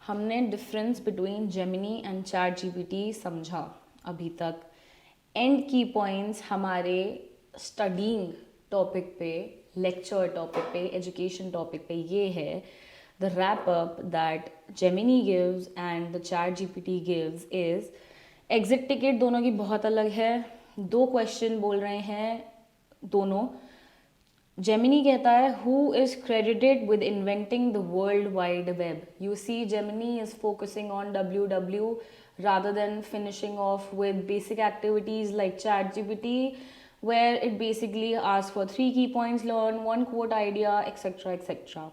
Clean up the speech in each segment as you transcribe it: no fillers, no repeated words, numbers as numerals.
हमने difference between Gemini and chat GPT समझा अभी तक। एंड की पॉइंट्स हमारे स्टडीइंग टॉपिक पे, लेक्चर टॉपिक पे, एजुकेशन टॉपिक पे ये है the wrap up that Gemini gives and the chat GPT gives is exit ticket दोनों की बहुत अलग है। 2 क्वेश्चन बोल रहे हैं दोनों। जेमिनी कहता है who is credited with inventing the world wide web. You see Gemini is focusing on WW rather than finishing off with basic activities like ChatGPT, where it basically asks for 3 key points learned, 1 quote idea, etc. etc.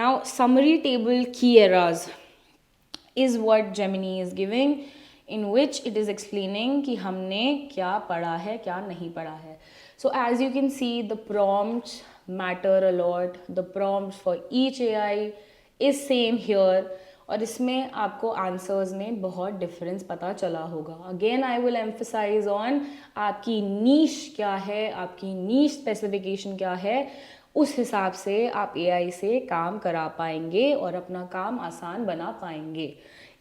Now, summary table key errors is what Gemini is giving, in which it is explaining कि हमने क्या पढ़ा है क्या नहीं पढ़ा है. So as you can see, the prompts matter a lot. The prompts for each AI is same here. और इसमें आपको आंसर्स में बहुत डिफरेंस पता चला होगा. Again I will emphasize on आपकी नीश क्या है, आपकी नीश स्पेसिफिकेशन क्या है, उस हिसाब से आप AI से काम करा पाएंगे और अपना काम आसान बना पाएंगे.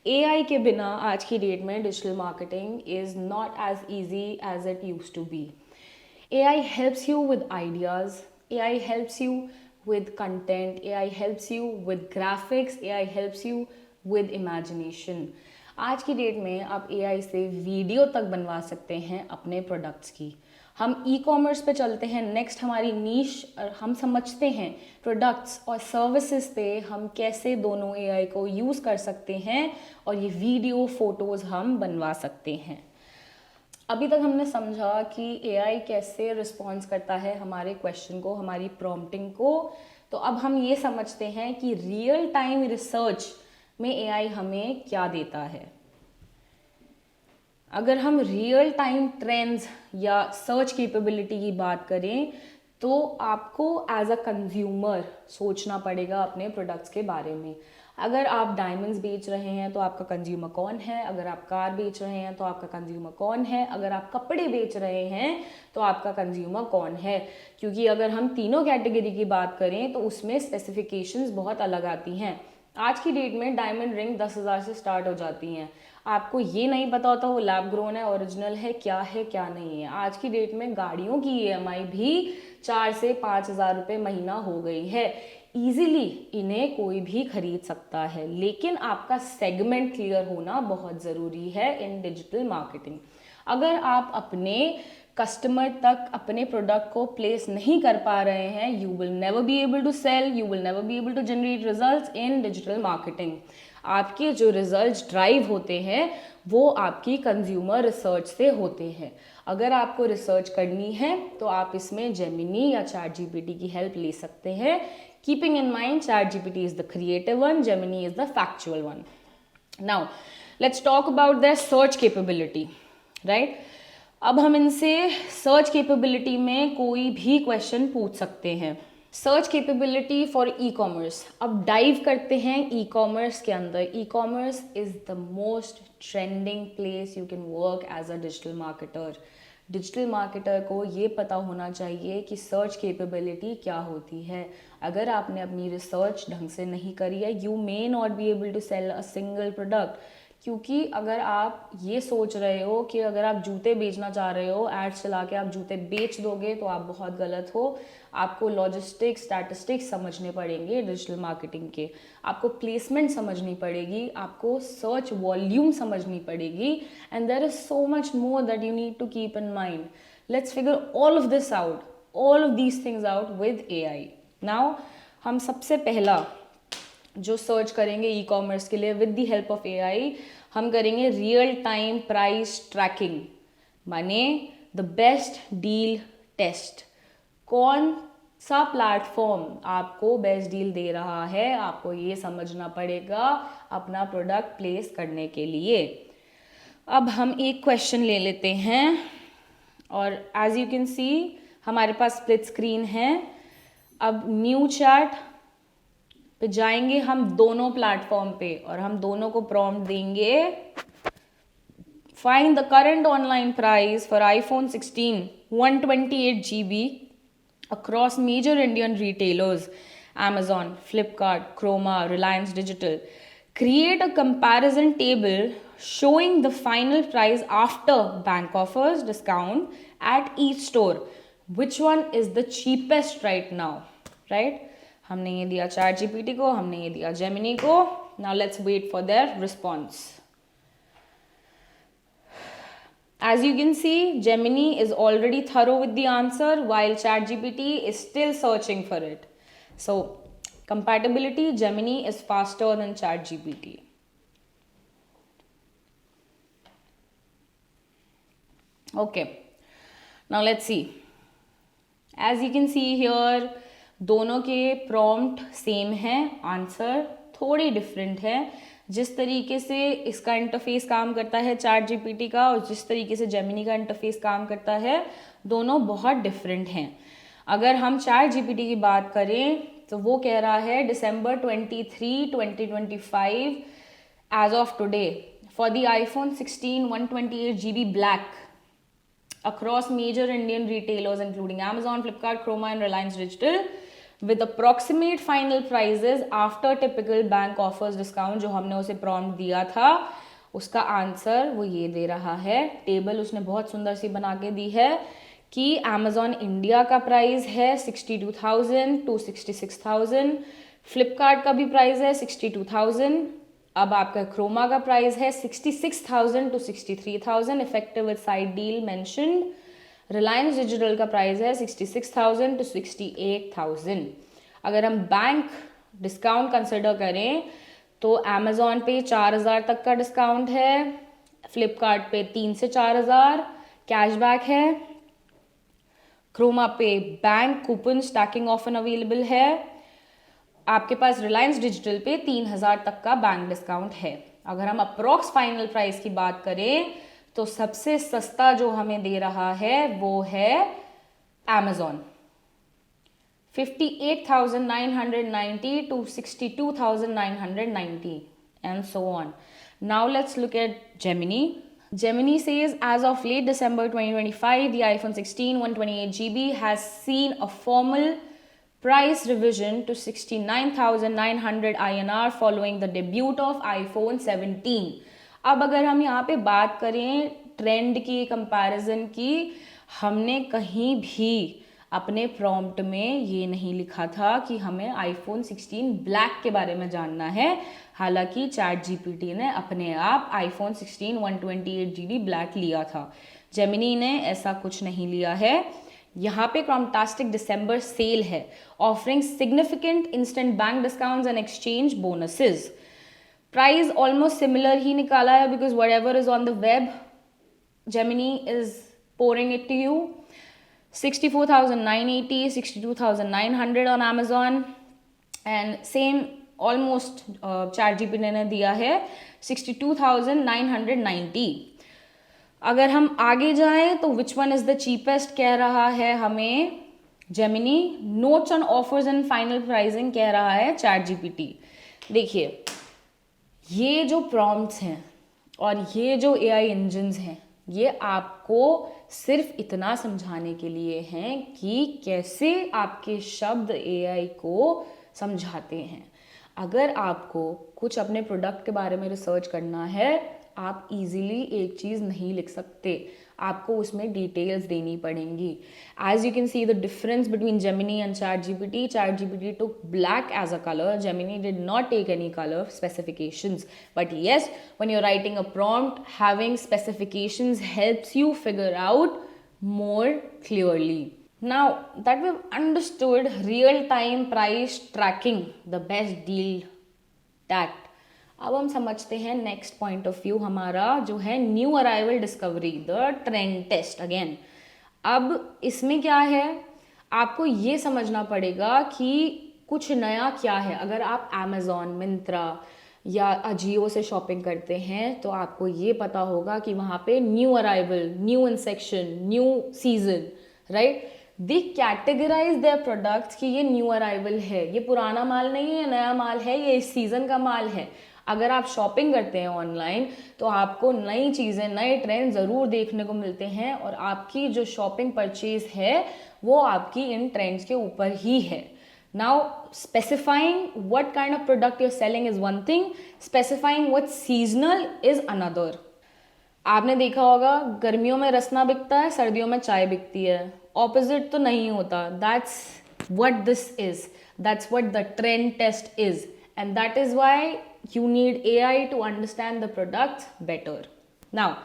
AI के बिना आज की डेट में digital marketing is not as easy as it used to be. AI helps you with ideas, AI helps you with content, AI helps you with graphics, AI helps you with imagination. आज की date में आप AI से video तक बनवा सकते हैं अपने प्रोडक्ट्स की. हम ई-कॉमर्स पे चलते हैं. नेक्स्ट हमारी नीश, हम समझते हैं प्रोडक्ट्स और सर्विसेज पे हम कैसे दोनों AI को यूज़ कर सकते हैं और ये वीडियो फोटोज़ हम बनवा सकते हैं. अभी तक हमने समझा कि AI कैसे रिस्पॉन्स करता है हमारे क्वेश्चन को, हमारी प्रॉम्प्टिंग को. तो अब हम ये समझते हैं कि रियल टाइम रिसर्च में AI हमें क्या देता है. अगर हम रियल टाइम ट्रेंड्स या सर्च कैपेबिलिटी की बात करें तो आपको एज अ कंज्यूमर सोचना पड़ेगा अपने प्रोडक्ट्स के बारे में. अगर आप डायमंड्स बेच रहे हैं तो आपका कंज्यूमर कौन है, अगर आप कार बेच रहे हैं तो आपका कंज्यूमर कौन है, अगर आप कपड़े बेच रहे हैं तो आपका कंज्यूमर कौन है. क्योंकि अगर हम तीनों कैटेगरी की बात करें तो उसमें स्पेसिफिकेशंस बहुत अलग आती हैं. आज की डेट में डायमंड रिंग 10,000 से स्टार्ट हो जाती हैं. आपको ये नहीं पता होता वो लैब ग्रोन है, ओरिजिनल है क्या नहीं है. आज की डेट में गाड़ियों की EMI भी 4 से 5,000 रुपये महीना हो गई है. ईजिली इन्हें कोई भी खरीद सकता है, लेकिन आपका सेगमेंट क्लियर होना बहुत ज़रूरी है इन डिजिटल मार्केटिंग. अगर आप अपने कस्टमर तक अपने प्रोडक्ट को प्लेस नहीं कर पा रहे हैं, you will never be able to sell, you will never be able to generate results in digital marketing. आपके जो रिजल्ट्स ड्राइव होते हैं वो आपकी कंज्यूमर रिसर्च से होते हैं. अगर आपको रिसर्च करनी है तो आप इसमें जेमिनी या चैट जीपीटी की हेल्प ले सकते हैं. Keeping in mind chat GPT is the creative one, Gemini is the factual one. Now let's talk about their search capability, right. अब हम इनसे सर्च कैपेबिलिटी में कोई भी क्वेश्चन पूछ सकते हैं. Search capability for e-commerce. अब डाइव करते हैं ई-कॉमर्स के अंदर. E-commerce is the most trending place you can work as a digital marketer. Digital marketer को ये पता होना चाहिए कि सर्च कैपेबिलिटी क्या होती है. अगर आपने अपनी रिसर्च ढंग से नहीं करी है, you may not be able to sell a single product. क्योंकि अगर आप ये सोच रहे हो कि अगर आप जूते बेचना चाह रहे हो, एड्स चला के आप जूते बेच दोगे, तो आप बहुत गलत हो. आपको लॉजिस्टिक्स, स्टैटिस्टिक्स समझने पड़ेंगे डिजिटल मार्केटिंग के. आपको प्लेसमेंट समझनी पड़ेगी, आपको सर्च वॉल्यूम समझनी पड़ेगी. And there is so much more that you need to keep in mind. Let's figure all of this out, all of these things out with AI. Now हम सबसे पहला जो सर्च करेंगे ई-कॉमर्स के लिए with the help of AI, हम करेंगे real time price tracking, माने द बेस्ट डील टेस्ट. कौन सा प्लेटफॉर्म आपको बेस्ट डील दे रहा है, आपको ये समझना पड़ेगा अपना प्रोडक्ट प्लेस करने के लिए. अब हम एक क्वेश्चन ले लेते हैं और एज यू कैन सी हमारे पास स्प्लिट स्क्रीन है. अब न्यू चैट पे जाएंगे हम दोनों प्लेटफॉर्म पे और हम दोनों को प्रॉम्प्ट देंगे. Find the current online price for iPhone 16 128GB across major Indian retailers: Amazon, Flipkart, Croma, Reliance Digital. create a comparison table showing the final price after bank offers discount at each store. Which one is the cheapest right now? Right? हमने ये दिया ChatGPT को, हमने ये दिया Gemini को. Now let's wait for their response. As you can see, Gemini is already thorough with the answer while ChatGPT is still searching for it. So compatibility, Gemini is faster than ChatGPT. Okay, now let's see. As you can see here, दोनों के prompt same है, answer थोड़ी different है. जिस तरीके से इसका interface काम करता है चैट जीपीटी का और जिस तरीके से जेमिनी का इंटरफेस काम करता है, दोनों बहुत डिफरेंट हैं. अगर हम चैट जीपीटी की बात करें तो वो कह रहा है December 23, 2025 as of today for the iPhone 16 128GB black across major Indian retailers including Amazon, Flipkart, Chroma and Reliance Digital with approximate final prices after typical bank offers discount. जो हमने उसे prompt दिया था उसका आंसर वो ये दे रहा है. टेबल उसने बहुत सुंदर सी बना के दी है कि Amazon इंडिया का प्राइस है 62,000 to 66,000, फ्लिपकार्ट का भी प्राइस है 62,000, अब आपका क्रोमा का प्राइस है 66,000 to 63,000 effective with side deal mentioned. Reliance digital का प्राइस है 66,000 to 68,000. अगर हम बैंक डिस्काउंट कंसिडर करें तो अमेजोन पे 4,000 तक का डिस्काउंट है, फ्लिपकार्ट पे 3 से 4,000 कैशबैक है, क्रोमा पे bank coupon stacking offer available है, आपके पास रिलायंस डिजिटल पे 3,000 तक का बैंक डिस्काउंट है. अगर हम अप्रॉक्स फाइनल प्राइस की बात करें तो सबसे सस्ता जो हमें दे रहा है वो है Amazon 58,990 to 62,990 and so on. Now let's look at Gemini. Gemini says as of late December 2025 the iPhone 16 128GB has seen a formal price revision to 69,900 INR following the debut of iPhone 17. अब अगर हम यहाँ पे बात करें trend की, comparison की, हमने कहीं भी अपने प्रॉम्प्ट में ये नहीं लिखा था कि हमें iPhone 16 ब्लैक के बारे में जानना है. हालांकि चैट जीपीटी ने अपने आप iPhone 16 128GB ब्लैक लिया था. जेमिनी ने ऐसा कुछ नहीं लिया है. यहाँ पे क्रॉमटास्टिक दिसंबर सेल है offering significant instant bank discounts and exchange bonuses. Price almost similar ही निकाला है because whatever is on the web Gemini is pouring it to you. 64,980, 62,900 on Amazon and same almost ChatGPT ने दिया है 62,990. अगर हम आगे जाएं तो which one is the cheapest कह रहा है हमें Gemini. Notes on offers and final pricing कह रहा है ChatGPT. देखिए ये जो प्रॉम्प्ट्स हैं और ये जो AI इंजन्स हैं ये आपको सिर्फ इतना समझाने के लिए हैं कि कैसे आपके शब्द AI को समझाते हैं. अगर आपको कुछ अपने प्रोडक्ट के बारे में रिसर्च करना है आप इजीली एक चीज़ नहीं लिख सकते, आपको उसमें डिटेल्स देनी पड़ेंगी. As you can see the difference between Gemini and ChatGPT. ChatGPT took black as a color. Gemini did not take any color specifications. But yes, when you're writing a prompt, having specifications helps you figure out more clearly. Now that we've understood real-time price tracking, the best deal tact, अब हम समझते हैं next point of view हमारा जो है new arrival discovery, the trend test again. अब इसमें क्या है, आपको ये समझना पड़ेगा कि कुछ नया क्या है. अगर आप Amazon, मिंत्रा या अजियो से शॉपिंग करते हैं तो आपको ये पता होगा कि वहाँ पे new arrival, new in section, new season, right. They categorise their products कि ये न्यू अराइवल है, ये पुराना माल नहीं है, नया माल है, ये इस सीजन का माल है. अगर आप शॉपिंग करते हैं ऑनलाइन तो आपको नई चीज़ें, नए ट्रेंड ज़रूर देखने को मिलते हैं और आपकी जो शॉपिंग परचेज है वो आपकी इन ट्रेंड्स के ऊपर ही है. Now, specifying what kind of product you're selling is one thing, specifying what's seasonal is another. आपने देखा होगा गर्मियों में रसना बिकता है, सर्दियों में चाय बिकती है, ऑपोजिट तो नहीं होता. That's what this is. That's what the trend test is. And that is why you need AI to understand the products better. Now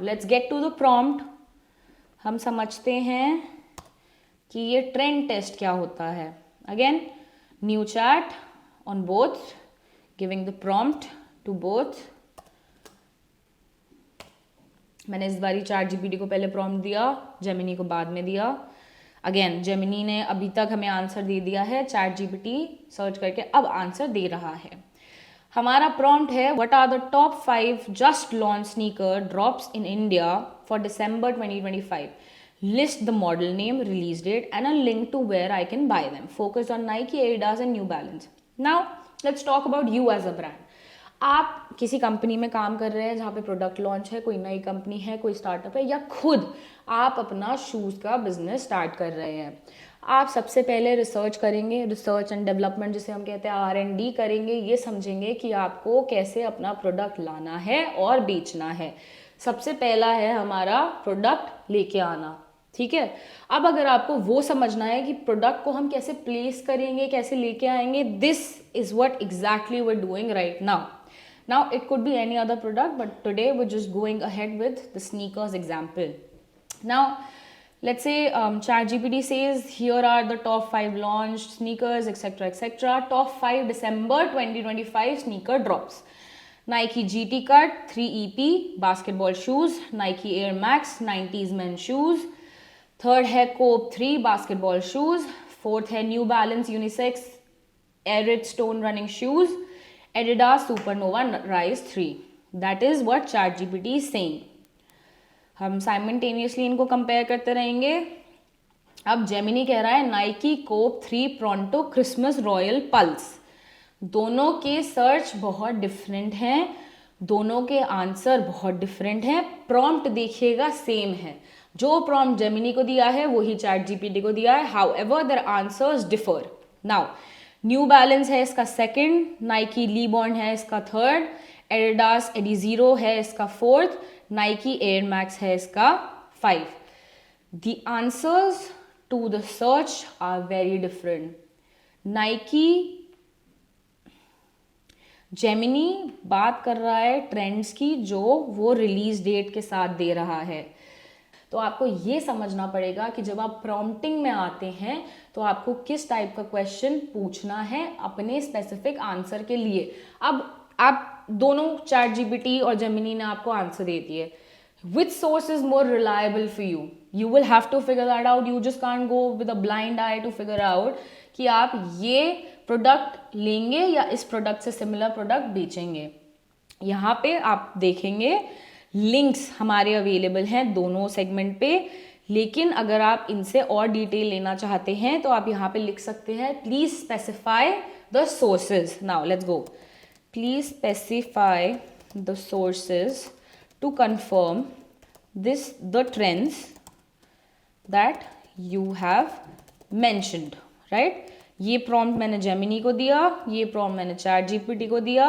let's get to the prompt. हम समझते हैं कि ये ट्रेंड टेस्ट क्या होता है. Again new chat on both, giving the prompt to both. मैंने इस बारी चैट जीपीटी को पहले प्रॉम्प्ट दिया, जेमिनी को बाद में दिया. अगेन जेमिनी ने अभी तक हमें आंसर दे दिया है, चैट जीपीटी सर्च करके अब आंसर दे रहा है. हमारा प्रॉम्प्ट है what are the top 5 just launch sneaker drops in India for December 2025. List the model name, release date and a link to where I can buy them. Focused on Nike, Adidas and New Balance. Now let's talk about you as a brand. आप किसी company में काम कर रहे हैं जहाँ पे product launch है, कोई नई कंपनी है, कोई स्टार्टअप है, या खुद आप अपना शूज़ का बिजनेस स्टार्ट कर रहे हैं. आप सबसे पहले रिसर्च करेंगे, रिसर्च एंड डेवलपमेंट जिसे हम कहते हैं R&D करेंगे. ये समझेंगे कि आपको कैसे अपना प्रोडक्ट लाना है और बेचना है. सबसे पहला है हमारा प्रोडक्ट लेके आना. ठीक है. अब अगर आपको वो समझना है कि प्रोडक्ट को हम कैसे प्लेस करेंगे, कैसे लेके आएंगे, this is what exactly we are doing right now. Now it could be any other product, but today we're just going ahead with the sneakers example. Now let's say ChatGPT says here are the top 5 launched sneakers, etc., etc. Top 5 December 2025 sneaker drops. Nike GT Cut 3EP basketball shoes, Nike Air Max 90s men's shoes. Third है Cope 3 basketball shoes. Fourth है New Balance unisex Arid Stone running shoes. Adidas Supernova Rise 3. That is what ChatGPT is saying. हम simultaneously इनको compare करते रहेंगे. अब Gemini कह रहा है नाइकी कोप 3 प्रोंटो क्रिसमस रॉयल पल्स. दोनों के सर्च बहुत डिफरेंट हैं, दोनों के आंसर बहुत डिफरेंट हैं. प्रॉम्प्ट देखिएगा सेम है. जो प्रॉम्प्ट जेमिनी को दिया है वही चैट जीपीटी को दिया है. However their answers differ. Now new balance है इसका सेकंड, नाइकी लीबॉन्ड है इसका थर्ड, एडिडास एडिजीरो है इसका फोर्थ, नाइकी एयर मैक्स है इसका 5. The answers to the search are very different. Nike Gemini बात कर रहा है ट्रेंड्स की जो वो रिलीज डेट के साथ दे रहा है. तो आपको ये समझना पड़ेगा कि जब आप प्रॉम्प्टिंग में आते हैं तो आपको किस टाइप का क्वेश्चन पूछना है अपने स्पेसिफिक आंसर के लिए. अब आप दोनों चैट जीपीटी और जेमिनी ने आपको आंसर दे दिए. Which source is more reliable for you? You will have to figure that out. You just can't go with a blind eye to figure out कि आप ये प्रोडक्ट लेंगे या इस प्रोडक्ट से सिमिलर प्रोडक्ट बेचेंगे. यहाँ पे आप देखेंगे लिंक्स हमारे अवेलेबल हैं दोनों सेगमेंट पे, लेकिन अगर आप इनसे और डिटेल लेना चाहते हैं तो आप यहाँ पे लिख सकते हैं please specify the sources. Now let's go. Please specify the sources to confirm this the trends that you have mentioned. Right. ये प्रॉम्प्ट मैंने जेमिनी को दिया, ये प्रॉम्प्ट मैंने चैट जीपीटी को दिया,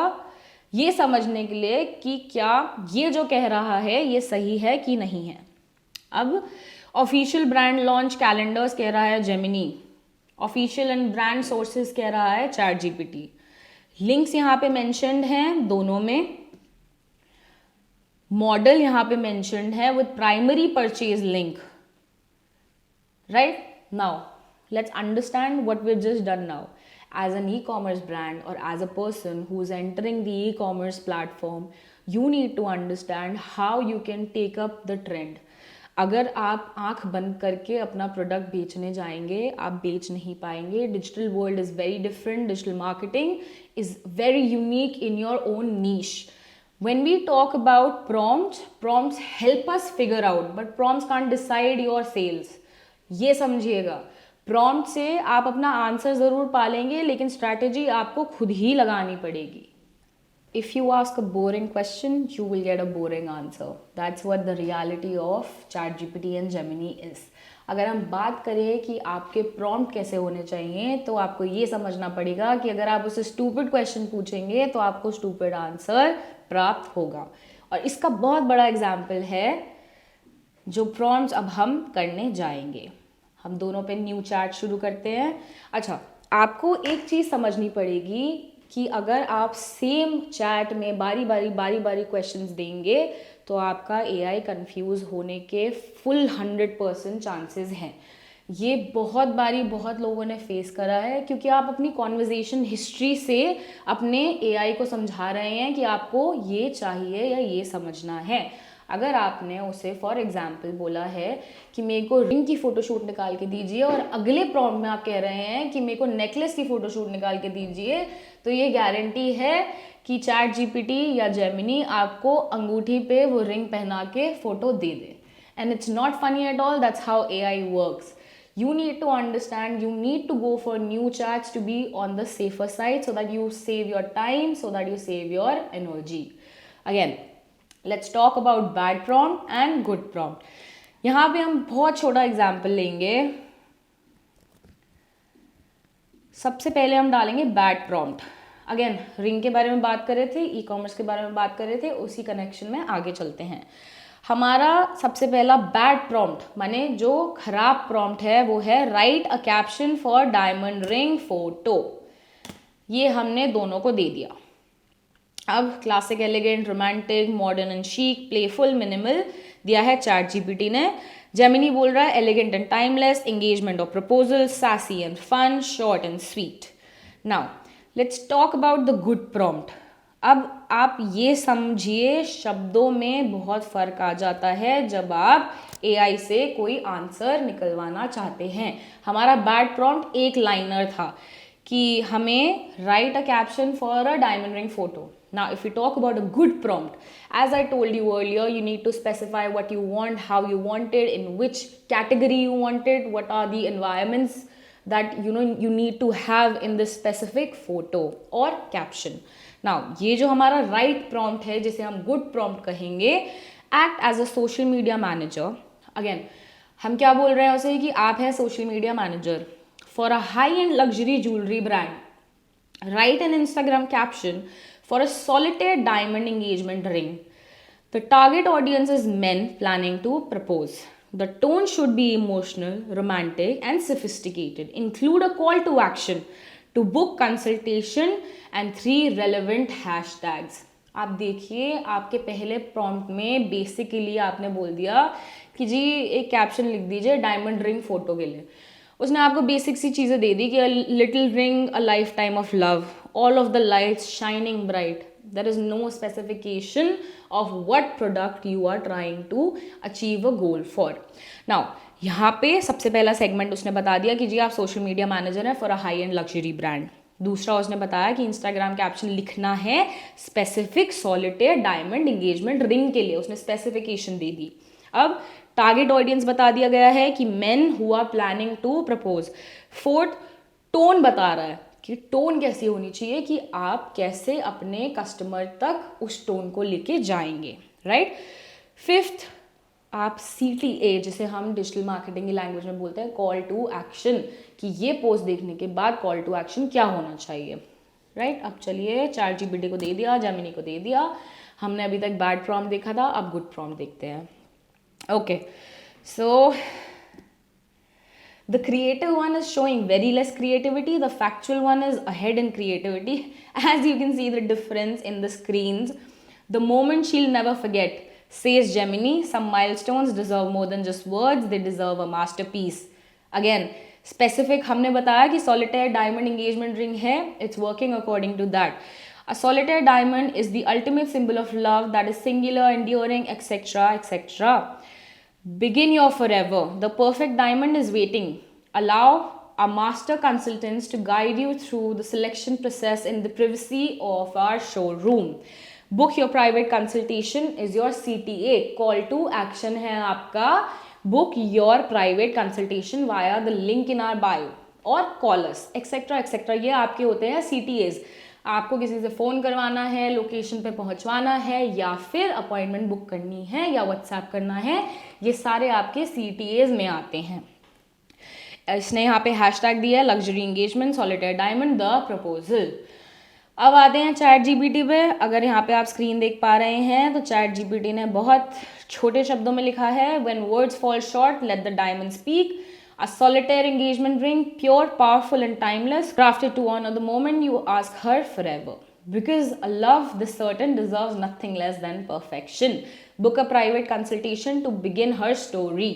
ये समझने के लिए कि क्या ये जो कह रहा है ये सही है कि नहीं है. अब ऑफिशियल ब्रांड लॉन्च कैलेंडर्स कह रहा है Gemini, official and brand sources कह रहा है चैट जीपीटी. लिंक्स यहाँ पे मेंशन्ड हैं दोनों में. मॉडल यहाँ पे मेंशन्ड है with primary purchase link. Right. Now let's understand what we've just done now. As an e-commerce brand or as a person who is entering the e-commerce platform, you need to understand how you can take up the trend. अगर आप आंख बंद करके अपना product बेचने जाएंगे आप बेच नहीं पाएंगे. Digital world is very different. Digital marketing is very unique in your own niche. When we talk about prompts help us figure out, but prompts can't decide your sales. ये समझिएगा. प्रॉम्प्ट से आप अपना आंसर जरूर पालेंगे लेकिन strategy आपको खुद ही लगानी पड़ेगी. If you ask a boring question, you will get a boring answer. That's what the reality of ChatGPT and Gemini is. अगर हम बात करें कि आपके प्रॉम्प्ट कैसे होने चाहिए, तो आपको ये समझना पड़ेगा कि अगर आप उसे स्टूपिड क्वेश्चन पूछेंगे तो आपको स्टूपिड आंसर प्राप्त होगा। और इसका बहुत बड़ा एग्जाम्पल है जो प्रॉम्प्ट्स अब हम करने जाएंगे। हम दोनों पे न्यू चैट शुरू करते हैं। अच्छा, आपको एक चीज़ समझनी पड़ेगी कि अगर आप सेम चैट में बारी बारी क्वेश्चंस देंगे तो आपका एआई कंफ्यूज होने के फुल 100% चांसेस हैं। ये बहुत लोगों ने फेस करा है, क्योंकि आप अपनी कॉन्वर्जेशन हिस्ट्री से अपने एआई को समझा रहे हैं कि आपको ये चाहिए या ये समझना है। अगर आपने उसे फॉर एग्जाम्पल बोला है कि मेरे को रिंग की फ़ोटोशूट निकाल के दीजिए, और अगले प्रॉम्प्ट में आप कह रहे हैं कि मेरे को नेकलेस की फ़ोटोशूट निकाल के दीजिए, तो ये गारंटी है कि चैट जीपीटी या जेमिनी आपको अंगूठी पे वो रिंग पहना के photo they they. And it's not funny at all, that's how AI works. You need to understand, you need to go for new chats to be on the safer side, so that you save your time, so that you save your energy. Again, let's talk about bad prompt and good prompt. यहाँ पे हम बहुत छोटा example लेंगे। सबसे पहले हम डालेंगे बैड प्रॉम्प्ट। अगेन, रिंग के बारे में बात कर रहे थे, ई कॉमर्स के बारे में बात कर रहे थे, उसी कनेक्शन में आगे चलते हैं। हमारा सबसे पहला बैड प्रॉम्प्ट माने जो खराब प्रॉम्प्ट है वो है write a caption for diamond ring photo. ये हमने दोनों को दे दिया। अब classic, elegant, romantic, modern and chic, playful, minimal दिया है चैट जीपीटी ने। जेमिनी बोल रहा है एलिगेंट एंड टाइमलेस, एंगेजमेंट और proposal, sassy and fun, short and sweet. Now let's talk about the good prompt. अब आप ये समझिए, शब्दों में बहुत फर्क आ जाता है जब आप एआई से कोई आंसर निकलवाना चाहते हैं। हमारा बैड प्रॉम्प्ट एक लाइनर था कि हमें right a caption for a diamond ring photo. Now, if we talk about a good prompt, as I told you earlier, you need to specify what you want, how you want it, in which category you want it, what are the environments that you need to have in this specific photo or caption. Now, ये जो हमारा right prompt है, जिसे हम good prompt कहेंगे, act as a social media manager. Again, हम क्या बोल रहे हैं उसे कि आप है social media manager for a high-end luxury jewelry brand. Write an Instagram caption for a solitaire diamond engagement ring. The target audience is men planning to propose. The tone should be emotional, romantic, and sophisticated. Include a call to action to book consultation and 3 relevant hashtags. आप देखिए, आपके पहले prompt में basically आपने बोल दिया कि जी एक कैप्शन लिख दीजिए डायमंड रिंग फोटो के लिए। उसने आपको बेसिक सी चीज़ें दे दी कि a little ring, a life time of love, all of the lights shining bright. There is no specification of what product you are trying to achieve a goal for. Now, यहाँ पे सबसे पहला segment उसने बता दिया कि जी आप social media manager हैं for a high and luxury brand. दूसरा उसने बताया कि इंस्टाग्राम कैप्शन लिखना है specific solitaire diamond engagement ring के लिए, उसने स्पेसिफिकेशन दे दी। अब टारगेट ऑडियंस बता दिया गया है कि men who are planning to propose. Fourth, tone बता रहा है कि टोन कैसी होनी चाहिए, कि आप कैसे अपने कस्टमर तक उस टोन को लेके जाएंगे, राइट। फिफ्थ, आप CTA, जिसे हम डिजिटल मार्केटिंग की लैंग्वेज में बोलते हैं कॉल टू एक्शन, कि ये पोस्ट देखने के बाद कॉल टू एक्शन क्या होना चाहिए, राइट। अब चलिए, चैट जीपीटी को दे दिया, जेमिनी को दे दिया, हमने अभी तक बैड प्रॉम्प्ट देखा था, अब गुड प्रॉम्प्ट देखते हैं। Okay, so the creative one is showing very less creativity. The factual one is ahead in creativity. As you can see the difference in the screens. The moment she'll never forget, says Gemini. Some milestones deserve more than just words. They deserve a masterpiece. Again, specific हमने बताया कि solitaire diamond engagement ring है. It's working according to that. A solitaire diamond is the ultimate symbol of love that is singular, enduring, etc., etc. Begin your forever. The perfect diamond is waiting. Allow our master consultants to guide you through the selection process in the privacy of our showroom. Book your private consultation is your CTA. Call to action है आपका book your private consultation via the link in our bio or call us, etc. etc. ये आपके होते हैं CTAs. आपको किसी से phone करवाना है, लोकेशन पे पहुंचवाना है, या फिर अपॉइंटमेंट बुक करनी है, या व्हाट्सएप करना है, ये सारे आपके CTAs में आते हैं। इसने यहाँ पे हैशटैग दिया है luxury engagement solitaire diamond the proposal. अब आते हैं चैट जीपीटी पे। अगर यहाँ पे आप स्क्रीन देख पा रहे हैं तो चैट जीपीटी ने बहुत छोटे शब्दों में लिखा है, when words fall short let the diamond speak, a solitaire engagement ring, pure, powerful and timeless, crafted to honor the moment you ask her forever. Because a love this certain deserves nothing less than perfection. Book a private consultation to begin her story.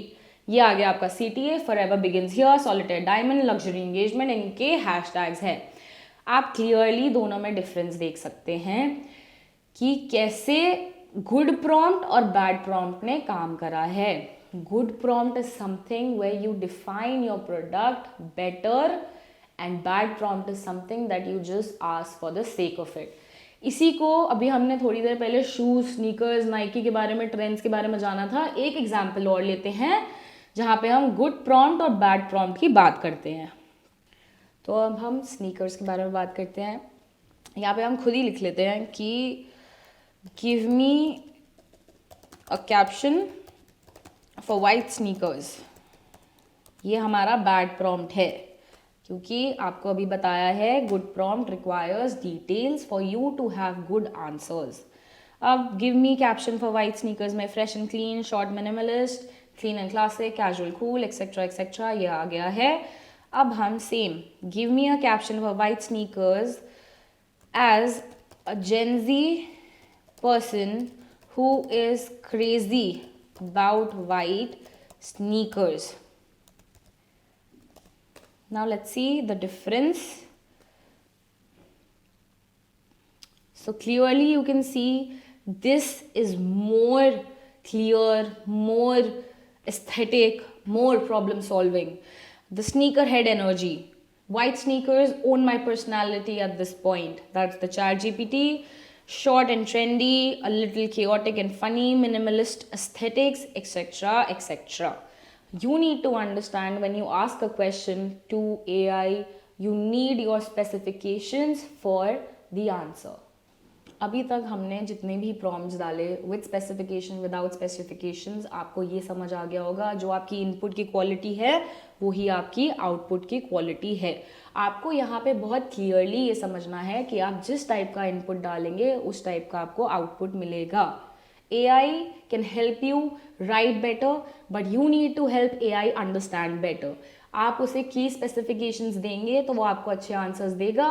ये आ गया आपका CTA, forever begins here, solitaire diamond, luxury engagement, इनके hashtags है। आप clearly दोनों में difference देख सकते हैं कि कैसे गुड प्रॉम्प्ट और बैड प्रॉम्प्ट ने काम करा है। Good prompt is something where you define your product better and bad prompt is something that you just ask for the sake of it. इसी को अभी हमने थोड़ी देर पहले शूज, स्नीकर्स, नाइकी के बारे में, ट्रेंड्स के बारे में जाना था। एक एग्जाम्पल और लेते हैं जहाँ पे हम गुड प्रॉम्प्ट और बैड प्रॉम्प्ट की बात करते हैं। तो अब हम स्नीकर्स के बारे में बात करते हैं। यहाँ पे हम खुद ही लिख लेते हैं कि give me a caption for white sneakers. ये हमारा बैड प्रॉम्प्ट है क्योंकि आपको अभी बताया है good prompt requires details for you to have good answers. अब give me caption for white sneakers में fresh and clean, short minimalist, clean and classic, casual cool et cetera et cetera ये आ गया है। अब हम same give me a caption for white sneakers as a Gen Z person who is crazy about white sneakers. Now let's see the difference. So clearly you can see this is more clear, more aesthetic, more problem solving. The sneakerhead energy. White sneakers own my personality at this point. That's the ChatGPT. Short and trendy, a little chaotic and funny, minimalist aesthetics, etc. etc. You need to understand when you ask a question to AI, you need your specifications for the answer. अभी तक हमने जितने भी prompts डाले with specification, without specifications, आपको ये समझ आ गया होगा जो आपकी इनपुट की क्वालिटी है वही आपकी आउटपुट की क्वालिटी है। आपको यहाँ पे बहुत क्लियरली ये समझना है कि आप जिस टाइप का इनपुट डालेंगे उस टाइप का आपको आउटपुट मिलेगा। AI can help you write better, but you need to help AI understand better. आप उसे की स्पेसिफिकेशंस देंगे तो वो आपको अच्छे आंसर्स देगा।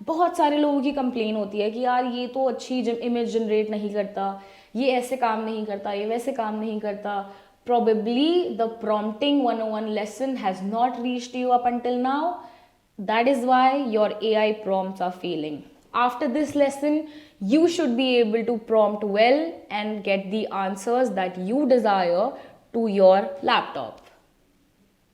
बहुत सारे लोगों की कंप्लेन होती है कि यार ये तो अच्छी इमेज जनरेट नहीं करता, ये ऐसे काम नहीं करता, ये वैसे काम नहीं करता। Probably the prompting 101 lesson has not reached you up until now. That is why your AI prompts are failing. After this lesson, you should be able to prompt well and get the answers that you desire to your laptop.